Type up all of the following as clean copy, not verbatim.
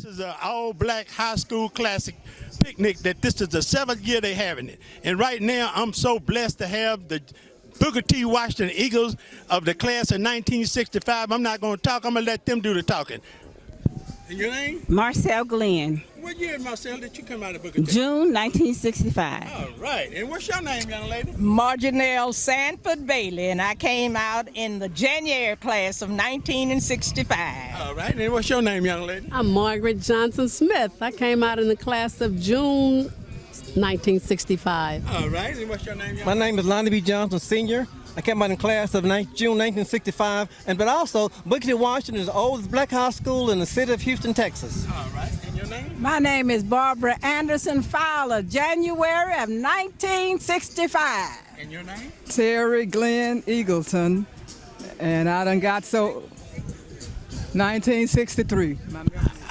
This is an all-black high school classic picnic that this is the 7th year they're having it. And right now, I'm so blessed to have the Booker T. Washington Eagles of the class of 1965. I'm not going to talk. I'm going to let them do the talking. And your name? Marcel Glenn. What year, Marcel, did you come out of Booker T? June 1965. All right. And what's your name, young lady? Marginelle Sanford Bailey, and I came out in the January class of 1965. All right. And what's your name, young lady? I'm Margaret Johnson Smith. I came out in the class of June 1965. All right. And what's your name, young My name is Lonnie B. Johnson, Sr. I came out in class of June 1965, but also Booker T. Washington is the oldest black high school in the city of Houston, Texas. All right. And your name? My name is Barbara Anderson Fowler, January of 1965. And your name? Terry Glenn Eagleton, and I done got so 1963.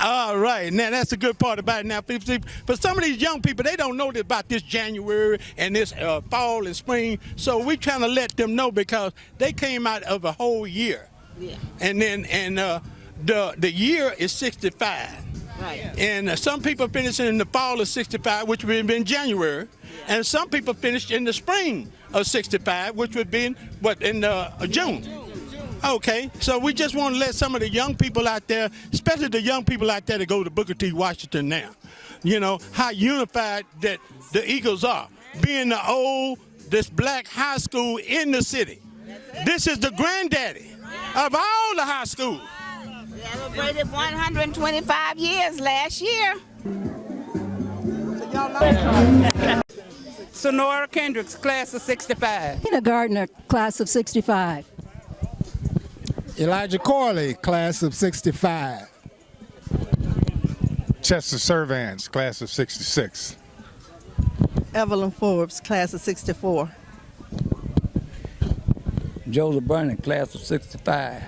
All right, now that's the good part about it. Now, for some of these young people, they don't know about this January and this fall and spring, so we trying to let them know because they came out of a whole year. Yeah. And then the year is 65. Right. And some people finished in the fall of 65, which would have been January, and some people finished in the spring of 65, which would have been, in June. Okay, so we just want to let some of the young people out there, especially the young people out there that go to Booker T. Washington now, you know, how unified that the Eagles are, being this black high school in the city. This is the granddaddy of all the high schools. We celebrated 125 years last year. Sonora Kendricks, class of 65. Tina Gardner, class of 65. Elijah Corley, class of 65. Chester Servants, class of 66. Evelyn Forbes, class of 64. Joseph Burney, class of 65.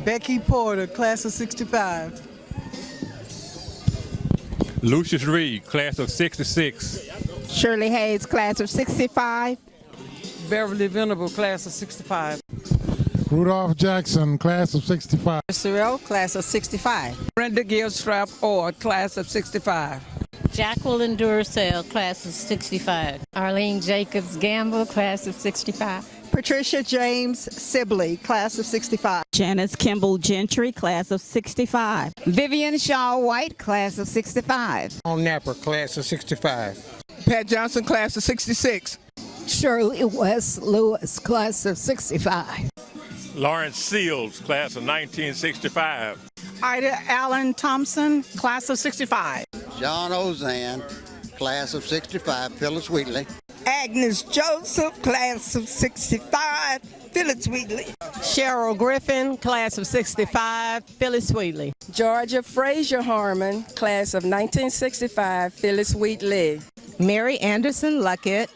Becky Porter, class of 65. Lucius Reed, class of 66. Shirley Hayes, class of 65. Beverly Venable, class of 65. Rudolph Jackson, class of 65. Cyril, class of 65. Brenda Gilstrap Orr, class of 65. Jacqueline Duracell, class of 65. Arlene Jacobs Gamble, class of 65. Patricia James Sibley, class of 65. Janice Kimball Gentry, class of 65. Vivian Shaw White, class of 65. Paul Napper, class of 65. Pat Johnson, class of 66. Shirley West Lewis, class of 65. Lawrence Seals, class of 1965. Ida Allen Thompson, class of 65. John Ozan, class of 65, Phyllis Wheatley. Agnes Joseph, class of 65, Phyllis Wheatley. Cheryl Griffin, class of 65, Phyllis Wheatley. Georgia Frazier Harmon, class of 1965, Phyllis Wheatley. Mary Anderson Luckett,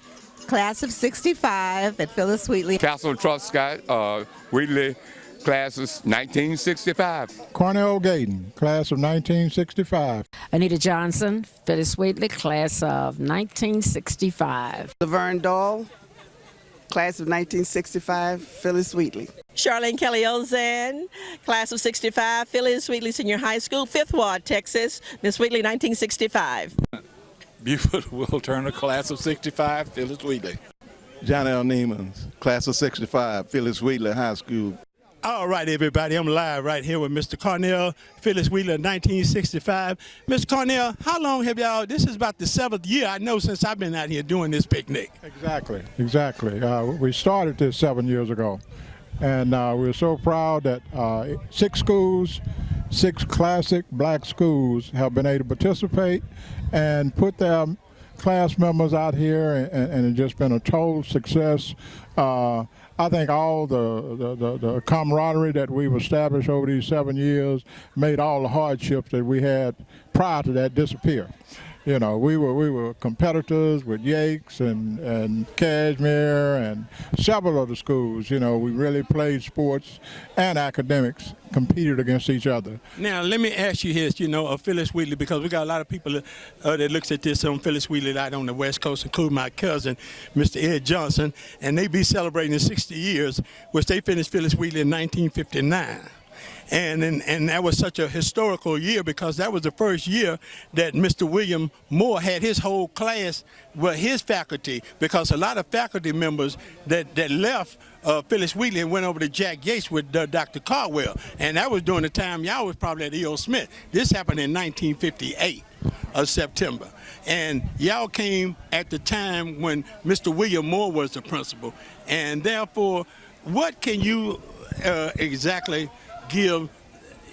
class of 65 at Phyllis Wheatley. Castle Truscott, Wheatley, classes 1965. Cornell Gayden, class of 1965. Anita Johnson, Phyllis Wheatley, class of 1965. Laverne Dahl, class of 1965, Phyllis Wheatley. Charlene Kelly Ozan, class of 65, Phyllis Wheatley Senior High School, 5th Ward, Texas. Miss Wheatley, 1965. Buford Will Turner, class of 65, Phyllis Wheatley. John L. Neiman's, class of 65, Phyllis Wheatley High School. All right, everybody, I'm live right here with Mr. Cornell, Phyllis Wheeler, 1965. Mr. Cornell, how long have y'all, this is about the 7th year, I know, since I've been out here doing this picnic. Exactly. We started this 7 years ago, and we're so proud that 6 schools, 6 classic black schools have been able to participate and put their class members out here, and it's just been a total success. I think all the camaraderie that we've established over these 7 years made all the hardships that we had prior to that disappear. You know, we were competitors with Yakes and Cashmere and several of the schools. You know, we really played sports and academics, competed against each other. Now, let me ask you this, you know, Phyllis Wheatley, because we got a lot of people that looks at this on Phyllis Wheatley out on the West Coast, including my cousin, Mr. Ed Johnson, and they be celebrating 60 years, which they finished Phyllis Wheatley in 1959. And that was such a historical year because that was the first year that Mr. William Moore had his whole class, well, his faculty, because a lot of faculty members that left Phyllis Wheatley and went over to Jack Yates with Dr. Caldwell. And that was during the time y'all was probably at E.O. Smith. This happened in 1958 of September. And y'all came at the time when Mr. William Moore was the principal. And therefore, what can you exactly give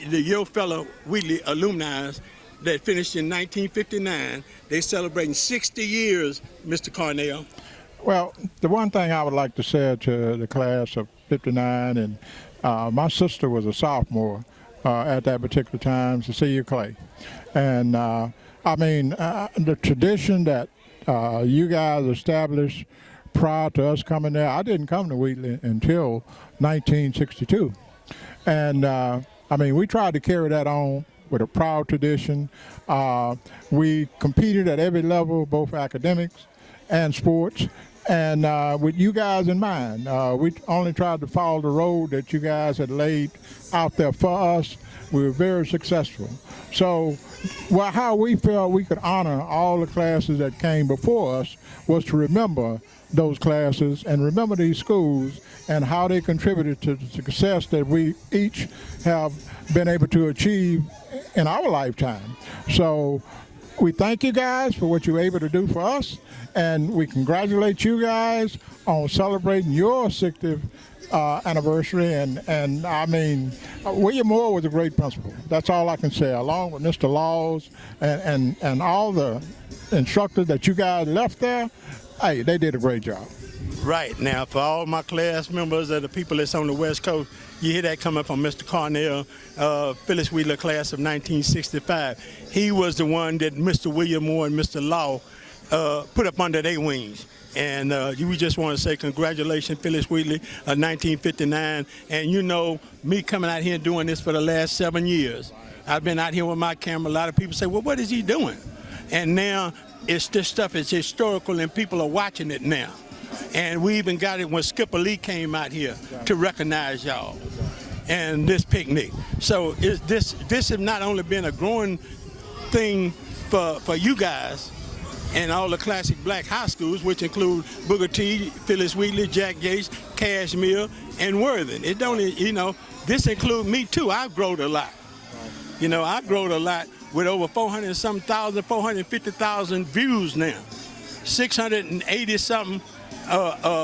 your fellow Wheatley alumni that finished in 1959? They're celebrating 60 years, Mr. Cornell. Well, the one thing I would like to say to the class of 59, and my sister was a sophomore at that particular time, Cecilia Clay. And I mean, the tradition that you guys established prior to us coming there, I didn't come to Wheatley until 1962. And I mean, we tried to carry that on with a proud tradition. We competed at every level, both academics and sports, and with you guys in mind. We only tried to follow the road that you guys had laid out there for us. We were very successful. So, well, how we felt we could honor all the classes that came before us was to remember those classes and remember these schools and how they contributed to the success that we each have been able to achieve in our lifetime. So we thank you guys for what you're able to do for us, and we congratulate you guys on celebrating your 60th anniversary. And I mean, William Moore was a great principal. That's all I can say, along with Mr. Laws and all the instructors that you guys left there. Hey, they did a great job. Right. Now, for all my class members and the people that's on the West Coast, you hear that coming from Mr. Cornell, Phyllis Wheeler class of 1965. He was the one that Mr. William Moore and Mr. Law put up under their wings. And we just want to say congratulations, Phyllis Wheatley, 1959. And you know, me coming out here and doing this for the last 7 years. I've been out here with my camera. A lot of people say, well, what is he doing? And now this stuff is historical and people are watching it now. And we even got it when Skipper Lee came out here to recognize y'all and this picnic. So this has not only been a growing thing for you guys and all the classic black high schools, which include Booker T, Phyllis Wheatley, Jack Yates, Cashmere, and Worthing. It don't, you know, this includes me too. I've grown a lot. You know, I've grown a lot with over 450,000 views now, 680 something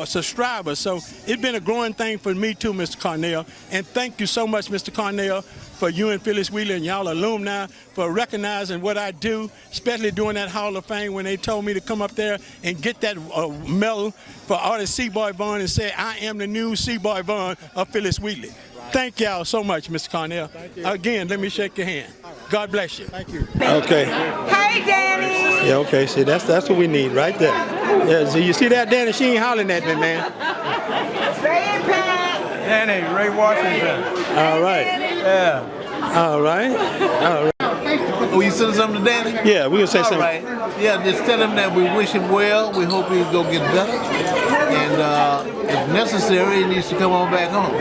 subscribers. So it's been a growing thing for me too, Mr. Cornell. And thank you so much, Mr. Cornell, for you and Phyllis Wheeler and y'all alumni for recognizing what I do, especially during that Hall of Fame when they told me to come up there and get that medal for Artist C-Boy Vaughn and say, I am the new C-Boy Vaughn of Phyllis Wheatley. Thank y'all so much, Mr. Cornell. Again, let me shake your hand. God bless you. Thank you. Okay. Hey, Danny. Yeah, okay, see, that's what we need right there. Yeah, so you see that, Danny? She ain't hollering at me, man. Danny, Ray Washington. All right. Yeah. All right. All right. Will you send something to Danny? Yeah, we're going to say something. All right. Yeah, just tell him that we wish him well. We hope he'll go get better. And if necessary, he needs to come on back home.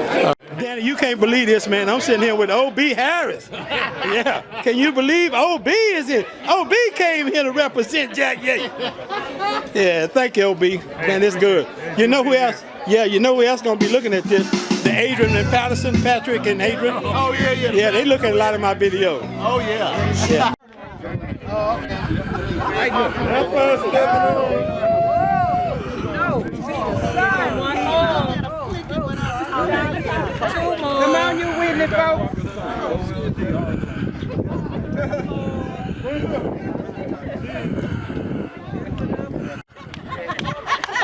Danny, you can't believe this, man. I'm sitting here with O.B. Harris. Yeah. Can you believe O.B. is here? O.B. came here to represent Jack Yates. Yeah, thank you, O.B. Man, it's good. You know who else? Yeah, you know who else going to be looking at this? The Adrian and Patterson, Patrick and Adrian. Oh, yeah, yeah. Yeah, they look at a lot of my videos. Oh, yeah. Yeah. Come on, you Whitney folks.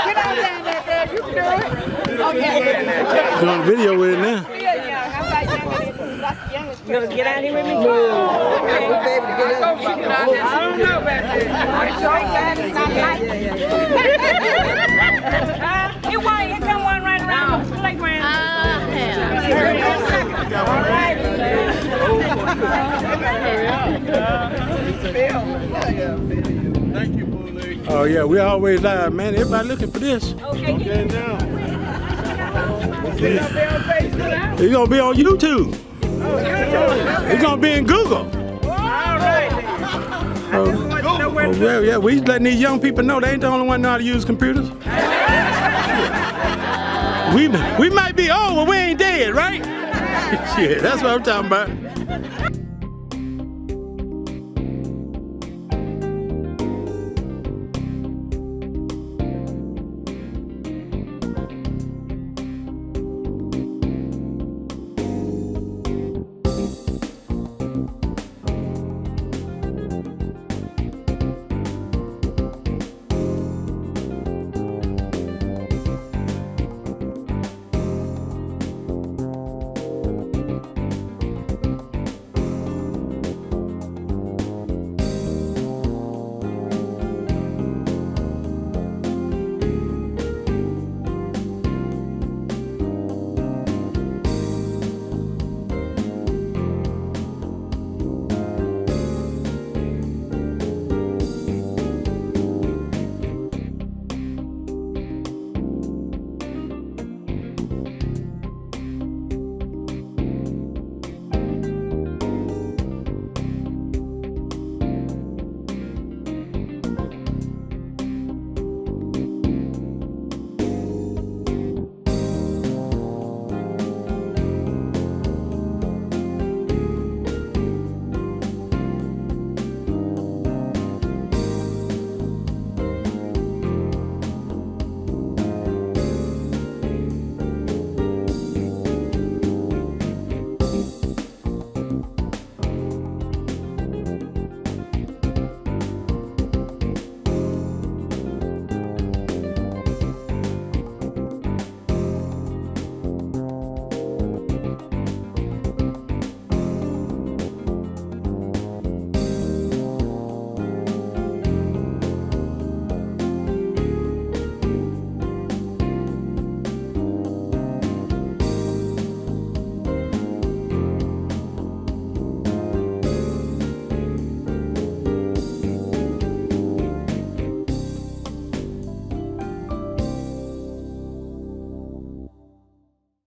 Get on down there, girl. You can do it. Okay. Doing video with it now. You gonna get out here with me? No. Okay. I don't know about that. You want? You come one right around the playground. Thank you, Bully. Oh, yeah, we always live, man. Everybody looking for this. Okay, now. You're going to be on YouTube. It's gonna be in Google. Well, yeah, we letting these young people know they ain't the only one know how to use computers. We might be old, but we ain't dead, right? Shit, that's what I'm talking about.